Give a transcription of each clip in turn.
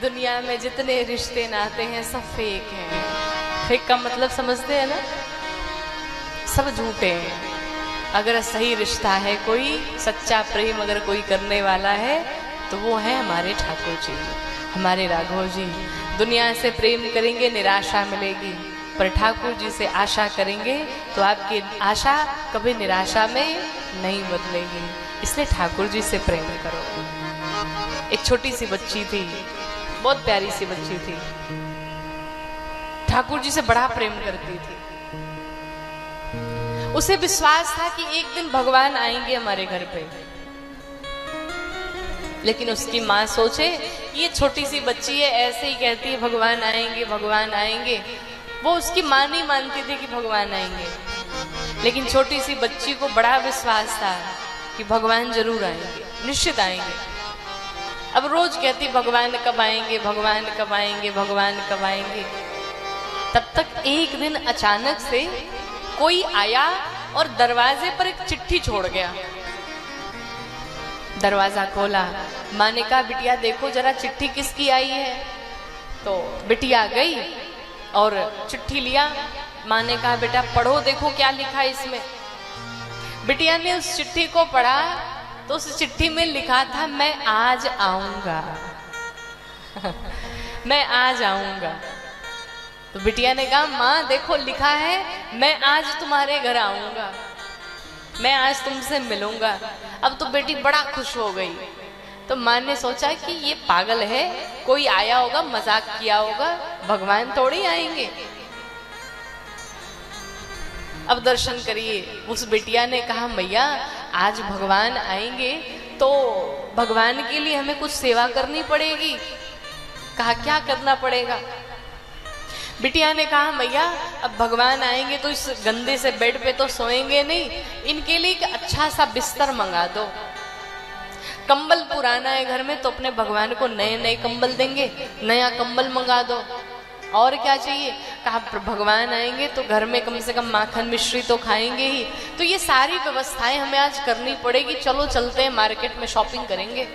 दुनिया में जितने रिश्ते नाते हैं सब फेक हैं। फेक का मतलब समझते हैं ना, सब झूठे हैं। अगर सही रिश्ता है, कोई सच्चा प्रेम अगर कोई करने वाला है तो वो है हमारे ठाकुर जी, हमारे राघव जी। दुनिया से प्रेम करेंगे निराशा मिलेगी, पर ठाकुर जी से आशा करेंगे तो आपकी आशा कभी निराशा में नहीं बदलेगी। इसलिए ठाकुर जी से प्रेम करो। एक छोटी सी बच्ची थी, बहुत प्यारी सी बच्ची थी, ठाकुर जी से बड़ा प्रेम करती थी। उसे विश्वास था कि एक दिन भगवान आएंगे हमारे घर पे। लेकिन उसकी माँ सोचे ये छोटी सी बच्ची है, ऐसे ही कहती है भगवान आएंगे भगवान आएंगे। वो उसकी माँ नहीं मानती थी कि भगवान आएंगे, लेकिन छोटी सी बच्ची को बड़ा विश्वास था कि भगवान जरूर आएंगे, निश्चित आएंगे। अब रोज कहती भगवान कब आएंगे भगवान कब आएंगे भगवान कब आएंगे। तब तक एक दिन अचानक से कोई आया और दरवाजे पर एक चिट्ठी छोड़ गया। दरवाजा खोला, माँ ने कहा बिटिया देखो जरा चिट्ठी किसकी आई है। तो बिटिया गई और चिट्ठी लिया। माँ ने कहा बेटा पढ़ो, देखो क्या लिखा है इसमें। बिटिया ने उस चिट्ठी को पढ़ा तो उस चिट्ठी में लिखा था मैं आज आऊंगा मैं आज आऊंगा। तो बिटिया ने कहा माँ देखो लिखा है मैं आज तुम्हारे घर आऊंगा, मैं आज तुमसे मिलूंगा। अब तो बेटी बड़ा खुश हो गई। तो माँ ने सोचा कि ये पागल है, कोई आया होगा मजाक किया होगा, भगवान थोड़ी आएंगे। अब दर्शन करिए, उस बिटिया ने कहा मैया आज भगवान आएंगे तो भगवान के लिए हमें कुछ सेवा करनी पड़ेगी। कहा क्या करना पड़ेगा। बिटिया ने कहा मैया अब भगवान आएंगे तो इस गंदे से बेड पे तो सोएंगे नहीं, इनके लिए एक अच्छा सा बिस्तर मंगा दो। कंबल पुराना है घर में तो अपने भगवान को नए नए कंबल देंगे, नया कंबल मंगा दो। और क्या चाहिए। कहा भगवान आएंगे तो घर में कम से कम माखन मिश्री तो खाएंगे ही, तो ये सारी व्यवस्थाएं हमें आज करनी पड़ेगी, चलो चलते हैं मार्केट में शॉपिंग करेंगे।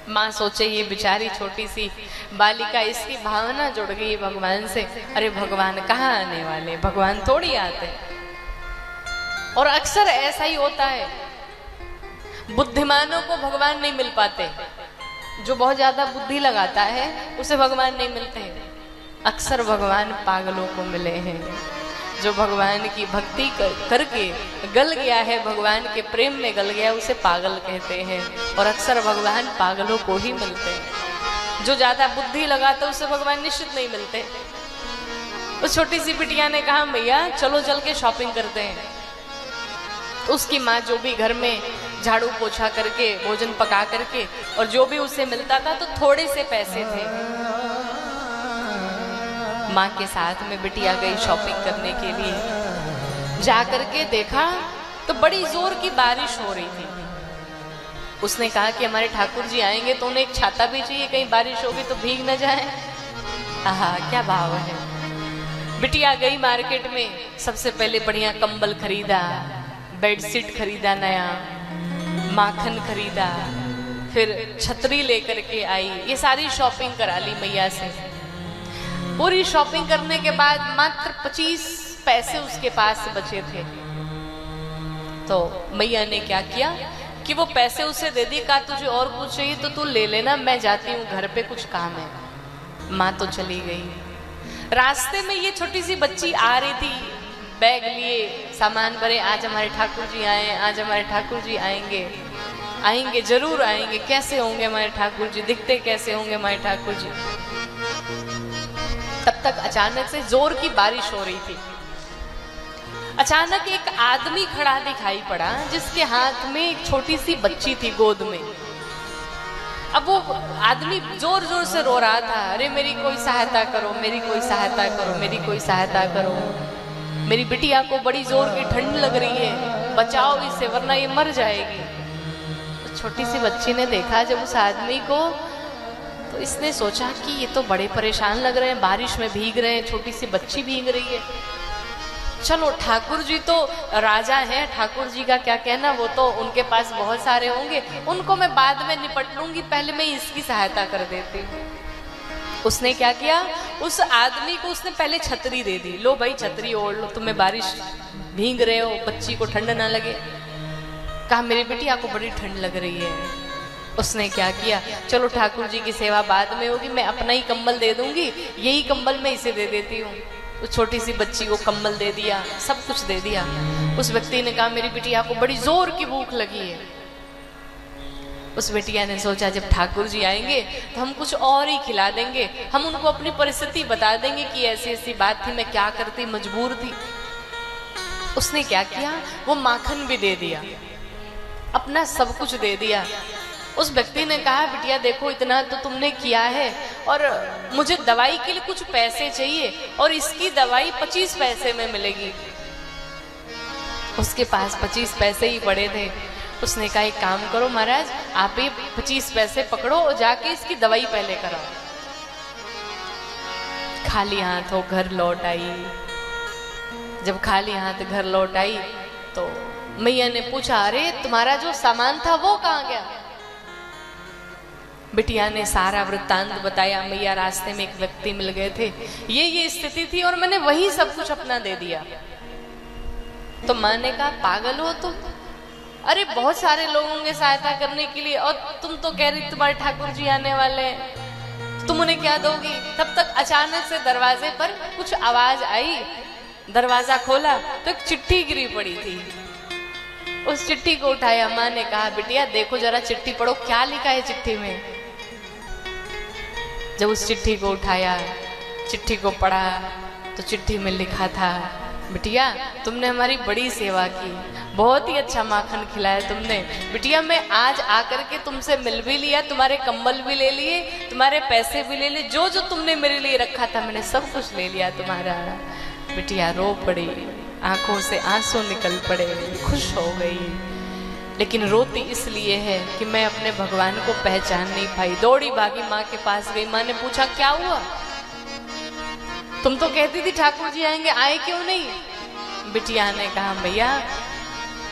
माँ सोचे ये बेचारी छोटी सी बालिका, इसकी भावना जुड़ गई भगवान से। अरे भगवान कहाँ आने वाले, भगवान थोड़ी आते। और अक्सर ऐसा ही होता है, बुद्धिमानों को भगवान नहीं मिल पाते। जो बहुत ज्यादा बुद्धि लगाता है उसे भगवान नहीं मिलते। अक्सर भगवान पागलों को मिले हैं। जो भगवान की भक्ति करके गल गया है, भगवान के प्रेम में गल गया, उसे पागल कहते हैं। और अक्सर भगवान पागलों को ही मिलते हैं। जो ज्यादा बुद्धि लगाता है उसे भगवान निश्चित नहीं मिलते। उस छोटी सी बिटिया ने कहा भैया चलो चल के शॉपिंग करते हैं। तो उसकी माँ जो भी घर में झाड़ू पोछा करके भोजन पका करके और जो भी उसे मिलता था तो थोड़े से पैसे थे। माँ के साथ में बिटिया गई शॉपिंग करने के लिए। जा करके देखा तो बड़ी जोर की बारिश हो रही थी। उसने कहा कि हमारे ठाकुर जी आएंगे तो उन्हें एक छाता भी चाहिए, कहीं बारिश होगी तो भीग न जाए। आहा क्या भाव है। बिटिया गई मार्केट में, सबसे पहले बढ़िया कंबल खरीदा, बेडशीट खरीदा नया, माखन खरीदा, फिर छतरी लेकर के आई। ये सारी शॉपिंग करा ली मैया से। पूरी शॉपिंग करने के बाद मात्र 25 पैसे उसके पास बचे थे। तो मैया ने क्या किया कि वो पैसे उसे दे दिए। कहा तुझे और कुछ चाहिए तो तू ले लेना, मैं जाती हूँ घर पे कुछ काम है। माँ तो चली गई। रास्ते में ये छोटी सी बच्ची आ रही थी, बैग लिए सामान भरे, आज हमारे ठाकुर जी आए, आज हमारे ठाकुर जी आएंगे, आएंगे जरूर आएंगे। कैसे होंगे हमारे ठाकुर जी, दिखते कैसे होंगे हमारे ठाकुर जी। तब तक अचानक से जोर की बारिश हो रही थी। अचानक एक आदमी खड़ा दिखाई पड़ा जिसके हाथ में एक छोटी सी बच्ची थी गोद में। अब वो आदमी जोर जोर से रो रहा था, अरे मेरी कोई सहायता करो, मेरी कोई सहायता करो, मेरी कोई सहायता करो, मेरी बिटिया को बड़ी जोर की ठंड लग रही है, बचाओ इसे वरना ये मर जाएगी। तो छोटी सी बच्ची ने देखा जब उस आदमी को, तो इसने सोचा कि ये तो बड़े परेशान लग रहे हैं, बारिश में भीग रहे हैं, छोटी सी बच्ची भीग रही है। चलो ठाकुर जी तो राजा हैं, ठाकुर जी का क्या कहना, वो तो उनके पास बहुत सारे होंगे, उनको मैं बाद में निपट लूंगी, पहले मैं इसकी सहायता कर देती हूँ। उसने क्या किया, उस आदमी को उसने पहले छतरी दे दी, लो भाई छतरी ओढ़ लो, तुम्हें बारिश भीग रहे हो, बच्ची को ठंड ना लगे। कहा मेरी बेटी आपको बड़ी ठंड लग रही है। उसने क्या किया, चलो ठाकुर जी की सेवा बाद में होगी, मैं अपना ही कंबल दे दूंगी, यही कंबल मैं इसे दे देती हूँ। उस छोटी सी बच्ची को कंबल दे दिया, सब कुछ दे दिया। उस व्यक्ति ने कहा मेरी बिटिया को बड़ी जोर की भूख लगी है। उस बेटिया ने सोचा जब ठाकुर जी आएंगे तो हम कुछ और ही खिला देंगे, हम उनको अपनी परिस्थिति बता देंगे कि ऐसी ऐसी बात थी, मैं क्या करती, मजबूर थी। उसने क्या किया, वो माखन भी दे दिया, अपना सब कुछ दे दिया। उस व्यक्ति ने कहा बिटिया देखो इतना तो तुमने किया है और मुझे दवाई के लिए कुछ पैसे चाहिए और इसकी दवाई 25 पैसे में मिलेगी। उसके पास 25 पैसे ही पड़े थे। उसने कहा एक काम करो महाराज, आप ही 25 पैसे पकड़ो और जाके इसकी दवाई पहले कराओ। खाली हाथ वो घर लौट आई। जब खाली हाथ घर लौट आई तो मैया ने पूछा अरे तुम्हारा जो सामान था वो कहाँ गया। बिटिया ने सारा वृत्तांत बताया, मैया रास्ते में एक व्यक्ति मिल गए थे, ये स्थिति थी और मैंने वही सब कुछ अपना दे दिया। तो माँ ने कहा पागल हो तुम, अरे बहुत सारे लोगों की सहायता करने के लिए और तुम तो कह रही तुम्हारे ठाकुर जी आने वाले हैं, तुम उन्हें क्या दोगी। तब तक अचानक से दरवाजे पर कुछ आवाज आई, दरवाजा खोला तो एक चिट्ठी गिरी पड़ी थी। उस चिट्ठी को उठाया, माँ ने कहा बिटिया देखो जरा चिट्ठी पढ़ो, क्या लिखा है चिट्ठी में। जब उस चिट्ठी को उठाया, चिट्ठी को पढ़ा तो चिट्ठी में लिखा था बिटिया तुमने हमारी बड़ी सेवा की, बहुत ही अच्छा माखन खिलाया तुमने। बिटिया मैं आज आकर के तुमसे मिल भी लिया, तुम्हारे कंबल भी ले लिए, तुम्हारे पैसे भी ले लिए, जो जो तुमने मेरे लिए रखा था मैंने सब कुछ ले लिया तुम्हारा। बिटिया रो पड़ी, आंखों से आंसू निकल पड़े, खुश हो गई, लेकिन रोती इसलिए है कि मैं अपने भगवान को पहचान नहीं पाई। दौड़ी भागी माँ के पास गई। माँ ने पूछा क्या हुआ, तुम तो कहती थी ठाकुर जी आएंगे, आए क्यों नहीं। बिटिया ने कहा भैया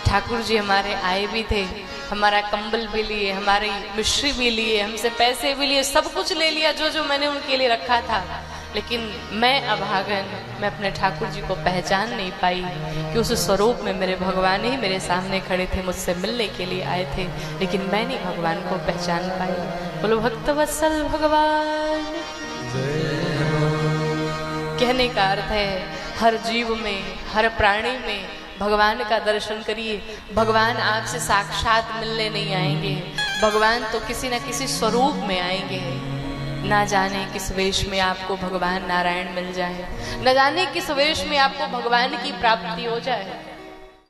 ठाकुर जी हमारे आए भी थे, हमारा कंबल भी लिए, हमारी मिश्री भी लिए, हमसे पैसे भी लिए, सब कुछ ले लिया जो जो मैंने उनके लिए रखा था, लेकिन मैं अभागन, मैं अपने ठाकुर जी को पहचान नहीं पाई कि उस स्वरूप में मेरे भगवान ही मेरे सामने खड़े थे, मुझसे मिलने के लिए आए थे, लेकिन मैं नहीं भगवान को पहचान पाई। बोलो भक्तवत्सल भगवान। कहने का अर्थ है हर जीव में, हर प्राणी में भगवान का दर्शन करिए। भगवान आपसे साक्षात मिलने नहीं आएंगे, भगवान तो किसी न किसी स्वरूप में आएंगे। ना जाने किस वेश में आपको भगवान नारायण मिल जाए, न जाने किस वेश में आपको भगवान की प्राप्ति हो जाए।